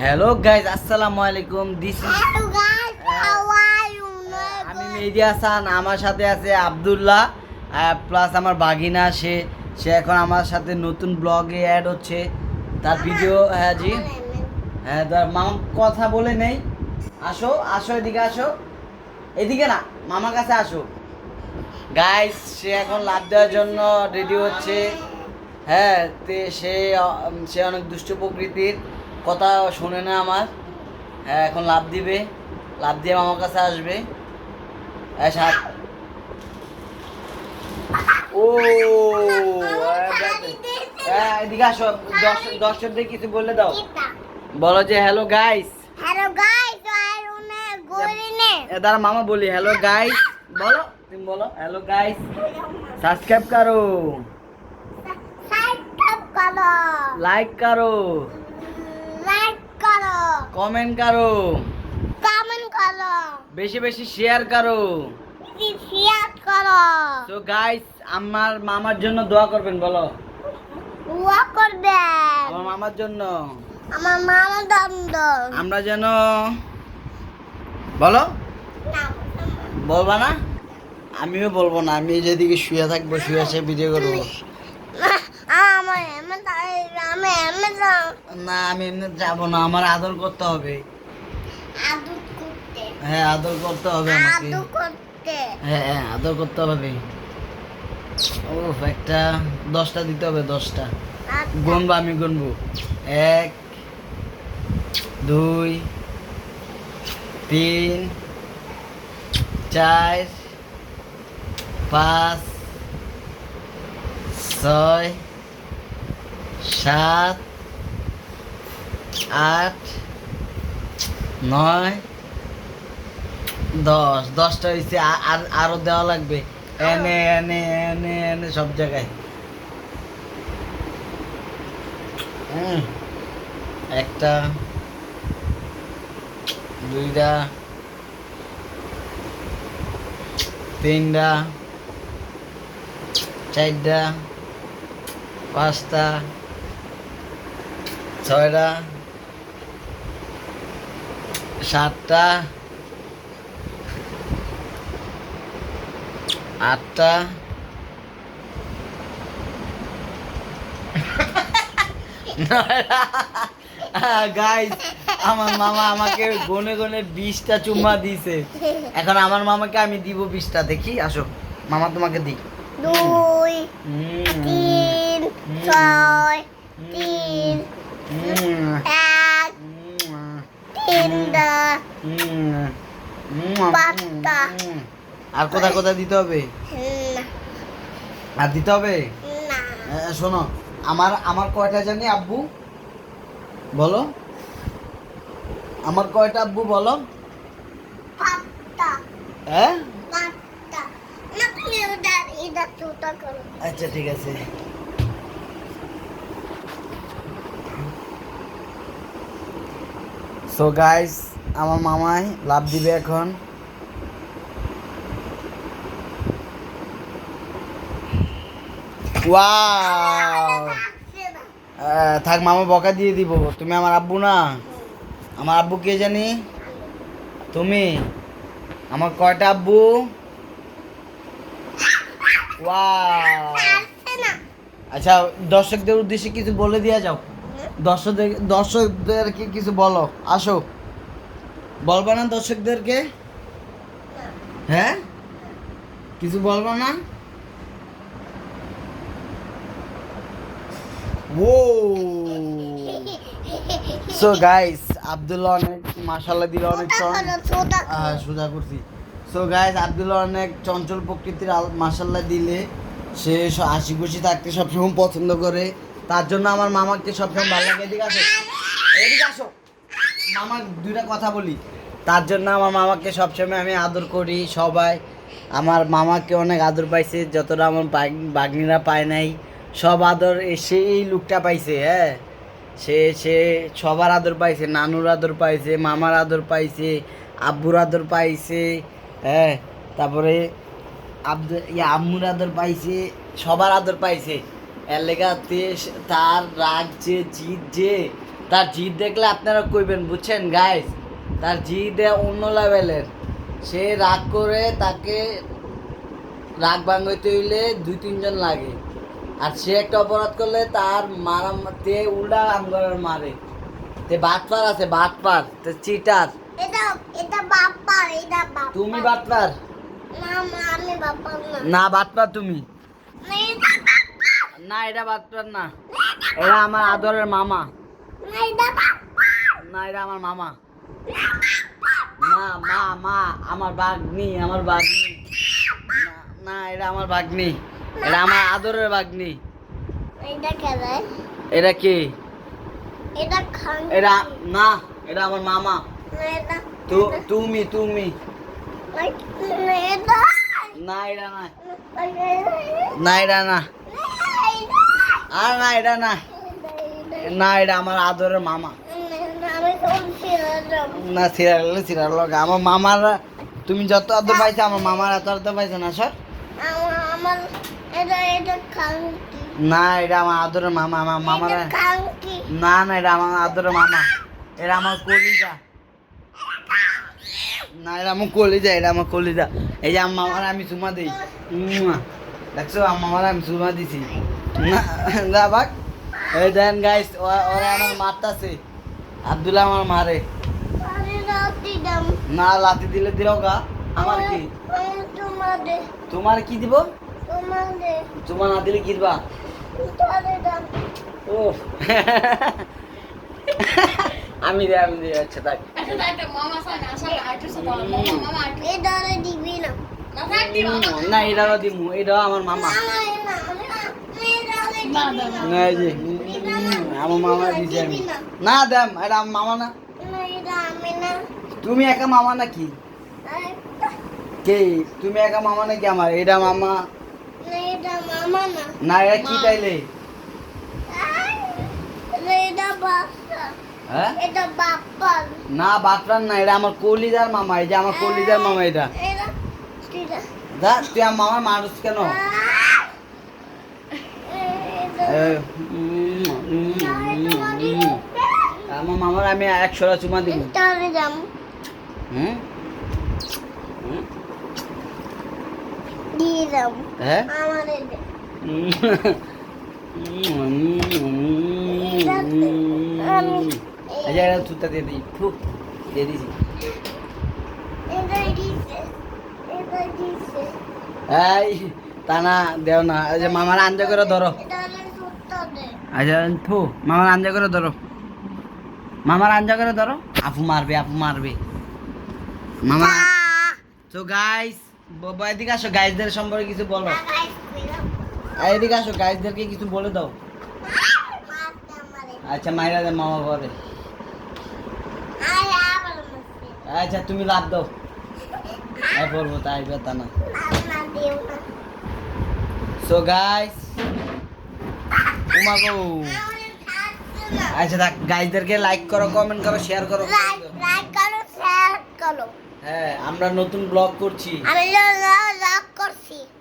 Hello guys, আসসালামু আলাইকুম। This Hello guys, how are you? আমি মেহেদি হাসান। আমার সাথে আছে আব্দুল্লাহ প্লাস আমার বাগিনা। সে সে এখন আমার সাথে নতুন ব্লগে অ্যাড হচ্ছে। তার ভিডিও, হ্যাঁ জি, হ্যাঁ তার মামা কথা বলে নেই। আসো আসো, এদিকে আসো, এদিকে না, মামার কাছে আসো। গাইস, সে এখন লাভ দেওয়ার জন্য রেডি হচ্ছে। হ্যাঁ, সে অনেক দুষ্ট প্রকৃতির, কথা শোনে না আমার। হ্যাঁ, এখন লাভ দিবে, লাভ দিয়ে মামার কাছে আসবে। হ্যাঁ সাত, ও হ্যাঁ, এদিকে আসো। দর্শকদের কিছু বলে দাও, বলো যে hello guys. Hello guys, I don't go দাঁড়া মামা বলি, হ্যালো গাইস বলো, তুমি বলো হ্যালো গাইস, সাবস্ক্রাইব করো, লাইক করো, কমেন্ট করো, বেশি বেশি শেয়ার করো। তো গাইস, আমার মামার জন্য দোয়া করবেন, বলো আমার মামার জন্য আমার মামা দন্দ আমরা যেন, বলো, বলবা না? আমিও বলবো না, আমি যেদিকে শুয়ে থাকবো, শুয়ে এসে ভিডিও করবো। না, আমি এমনি যাবো না, আমার আদর করতে হবে। হ্যাঁ, আদর করতে হবে আমাকে। হ্যাঁ হ্যাঁ, আদর করতে হবে। ও একটা 10টা দিতে হবে, 10টা গুনবো, আমি গুনবো। 1 2 3 4 5 6 7 8 9 10। 10টা হয়েছে, আরো দেওয়া লাগবে, এনে এনে এনে এনে সব জায়গায়। একটা, দুইটা, তিনটা, চারটা, পাঁচটা, ছয়টা, সাতটা, আটটা, গাইস, আমার মামা আমাকে গনে গনে 20টা চুম্মা দিছে। এখন আমার মামাকে আমি দিব 20টা। দেখি, আসো মামা, তোমাকে দিই। 2 3 6 3 1 3টা 5টা। আর কোথায় কোথায় দিতে হবে? আর দিতে হবে? শোনো, আমার আমার কয়টা জানি আব্বু, বলো আমার কয়টা আব্বু, বলো। 5টা হ্যাঁ, 5টা না, তুমি এটা ছোটা করো। আচ্ছা ঠিক আছে। সো গাইস, আমার মামাই লাভ দিবে এখন। ওয়াও, থাক, মামা বকা দিয়ে দিব। তুমি আমার আব্বু না? আমার আব্বু কে জানি? তুমি। আমার কয়টা আব্বু? ওয়াও। আচ্ছা, দর্শকদের উদ্দেশ্যে কিছু বলে দিয়া যাও। দর্শকদেরকে কিছু বলো, আসো। বলবা না দর্শকদেরকে? হ্যাঁ, কিছু বলবা না? ও সো গাইস, আব্দুল্লাহ অনেক মাশাআল্লাহ দিল, অনেক সোজা করছি। সো গাইস, আব্দুল্লাহ অনেক চঞ্চল প্রকৃতির, মাশাআল্লাহ দিলে সে হাসি খুশি থাকতে সবসময় পছন্দ করে। তার জন্য আমার মামাকে সবসময় ভালো লাগে। এদিকে আসো, এদিকে আসো মামা, দুইটা কথা বলি। তার জন্য আমার মামাকে সবসময় আমি আদর করি। সবাই আমার মামাকে অনেক আদর পাইছে, যতটা আমার বাগনিরা পায় নাই। সব আদর এসে এই লুকটা পাইছে। হ্যাঁ, সে সবার আদর পাইছে, নানুর আদর পাইছে, মামার আদর পাইছে, আব্বুর আদর পাইছে। হ্যাঁ, তারপরে আম্মুর আদর পাইছে, সবার আদর পাইছে। এর লেগাতে তার রাগ যে, জিদ যে, তার জিদ দেখলে আপনারা কইবেন, বুঝছেন গাইস, তার জিদ অন্য লেভেলের। সে রাগ করে, তাকে রাগ ভাঙাইতে হইলে 2-3 জন লাগে। আর সে একটা অপরাধ করলে তার তে উল্টা আমগরের মারে। তে বাটপার আছে, বাটপার, তে চিটার। এটা বাপ্পা, এটা বাপ্পা। তুমি বাটপার না আমি বাপ্পা না। না, বাটপার তুমি না, এটা বাপ্পা। না, এটা বাটপার না, এরা আমার আদরের মামা। না, এটা বাপ্পা। না, এটা আমার মামা। না মা মা আমার বাগনি, আমার বাগনি। না, এটা আমার বাগনি, এটা আমার আদরের বাগনি। এটা খেলে। এটা কি? এটা খান। এটা না, এটা আমার মামা। না, এটা। তুমি তুমি না, এটা। না, এটা না, না, এটা না, আর না, এটা না, না, এটা আমার আদরের মামা। আমি বলছি না, সিরিয়াল লগা আমার মামারা, তুমি যত আদর পাইছো আমার মামার এত আদর পাইছো না স্যার। আমার এটা খাঙ্কি। না, এটা আমার আদরের মামা, আমার মামারা। খাঙ্কি। না না, এটা আমার আদরের মামা, এটা আমার কলিজা। না, এটা আমার কলিজা, এটা আমার কলিজা। এই যে আমার মামারা আমি চুমা দিই, দেখছো আমার মামারা আমি চুমা দিছি না। যা বাক, এই দেন গাইস, ওরা আমার মারতাছে, আব্দুল্লাহ আমার মারে। আমি রাতি দাম। না, লাথি দিলে দিও গা, আমার কি? তোমাদের। তোমার কি দিব? তোমাদের। তোমার না দিলে কি দিবা? তোমাদের দাম। ও আমি দিই, আচ্ছা তাই। এটা দিবি না। না, এটাও দিমু, এটাও আমার মামা। না, এই যে আমার মামা দিছে আমি। না দেম, এটা আমার মামা না। তুমি একা মামা নাকি? কে তুমি একা মামা নাকি আমার? এটা মামা না, এটা কি তাইলে? হ্যাঁ না, বাটরান না, এটা আমার কলিজার মামা। এই যে আমার কলিজার মামা, এটা দা, তুই আমার মামা মানুষ কেন? আমার মামার আমি 100টা চুমা দিব। হুম হ্যাঁ আচ্ছা, এটা থুতা দিয়ে দিই, থু দিয়ে দিছি। এই তা না, দেও না। এই যে মামার আঞ্জা করে ধরো। আচ্ছা থু, মামার আঞ্জা করে ধরো, মামার আঞ্জা করে ধরো। আপু মারবে, আপু মারবে মামা। তো গাইস, এদিকে আসো, গাইসদের সম্পর্কে কিছু বলো। এদিকে আসো, গাইসদেরকে কিছু বলে দাও। আচ্ছা, মাইরা দে মামা বলে। আচ্ছা, তুমি লাভ দাও। বলবো তাই বেতা না। সো গাইস, উমাগো, আচ্ছা দেখ, গাইসদেরকে লাইক করো, কমেন্ট করো, শেয়ার করো। হ্যাঁ, আমরা নতুন ব্লগ করছি।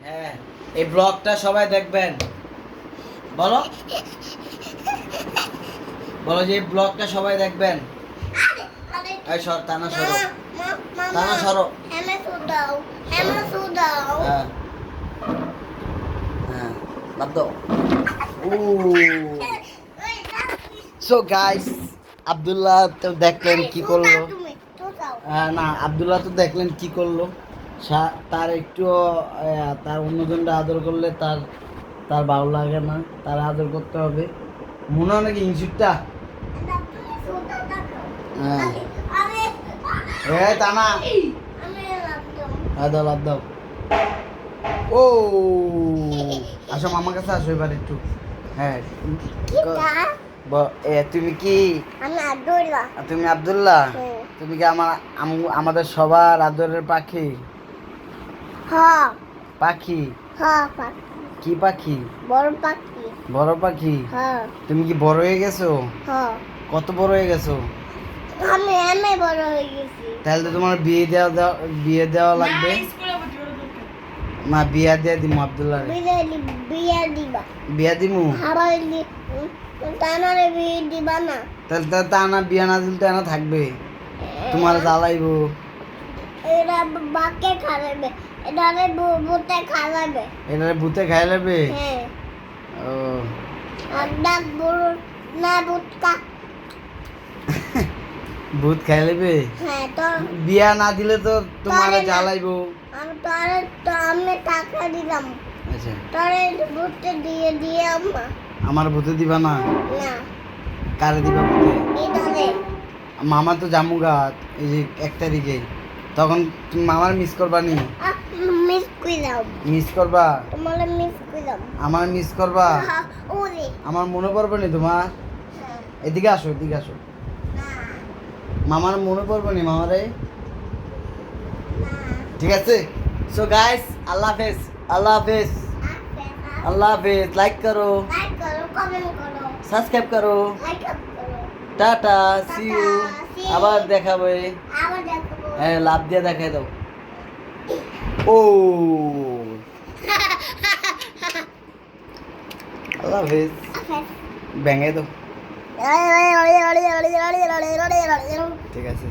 হ্যাঁ, এই ব্লগটা সবাই দেখবেন। বলো বলো যে এই ব্লগটা সবাই দেখবেন। এই সর, টানা সরো, টানা সরো। হ্যাঁ হ্যাঁ, লাভ দাও। সো গাইস, আব্দুল্লাহ তো দেখলেন কি করলো। না, আব্দুল্লাহ তো দেখলেন কি করলো। তার একটু তার অন্যজনটা আদর করলে তার তার ভালো লাগে না, তার আদর করতে হবে। মনে হয় নাকি ইনসুটটা? হ্যাঁ তা না, লাভ দাও। ও আসো, মামার কাছে আসো এবার একটু। হ্যাঁ, তুমি কি? তুমি আব্দুল্লাহ? তুমি কি আমাদের সবার আদরের পাখি? পাখি কি পাখি? বড় পাখি। তুমি কি বড় হয়ে গেছো? কত বড় হয়ে গেছো? আমি বড় হয়ে গেছি। তাহলে তো তোমার বিয়ে দেওয়া লাগবে না। বিয়া দিয়ে দিমু আব্দুল্লাহ। বিয়া দিবা? বিয়া দিমু। তানারে বিয়ে দিবা না? তাহলে তা না বিয়া না দিলে তো এনা থাকবে তোমার জ্বালাইবো এরা বাকে খাবে এটা বুতে খাবে এটারে ভূতে খাই নেবে হ্যাঁ ও আর ডাক বড় না বুটকা ভূত খাই নেবে হ্যাঁ তো বিয়া না দিলে তো তোমার তাহলে না। জ্বালাইবো আমি তোরে তো আমি টাকা দিলাম আচ্ছা তোরে বুতে দিয়ে দিয়ে আম্মা আমার ভূতে দিবা না না কারে দিবা ভূতে এটারে মামা তো জামুগা এই যে 1 তারিখে তখন তুমি মামার মিস করবা নি মিস কইলাম মিস করবা তোমার মিস কইলাম আমার মিস করবা ওরে আমার মনে পড়বে নি তোমার এদিকে আসো না মামার মনে পড়বে নি মামারে ঠিক আছে সো গাইস আল্লাহ হাফেজ আল্লাহ হাফেজ আল্লাহ হাফেজ লাইক করো লাইক করো কমেন্ট করো সাবস্ক্রাইব করো লাইক করো টাটা সি ইউ See you. আবার দেখাবে আবার দেখাবো হ্যাঁ লাভ দিয়ে দেখাই দাও ও আল্লাহ হাফেজ ভেঙে দাও ঠিক আছে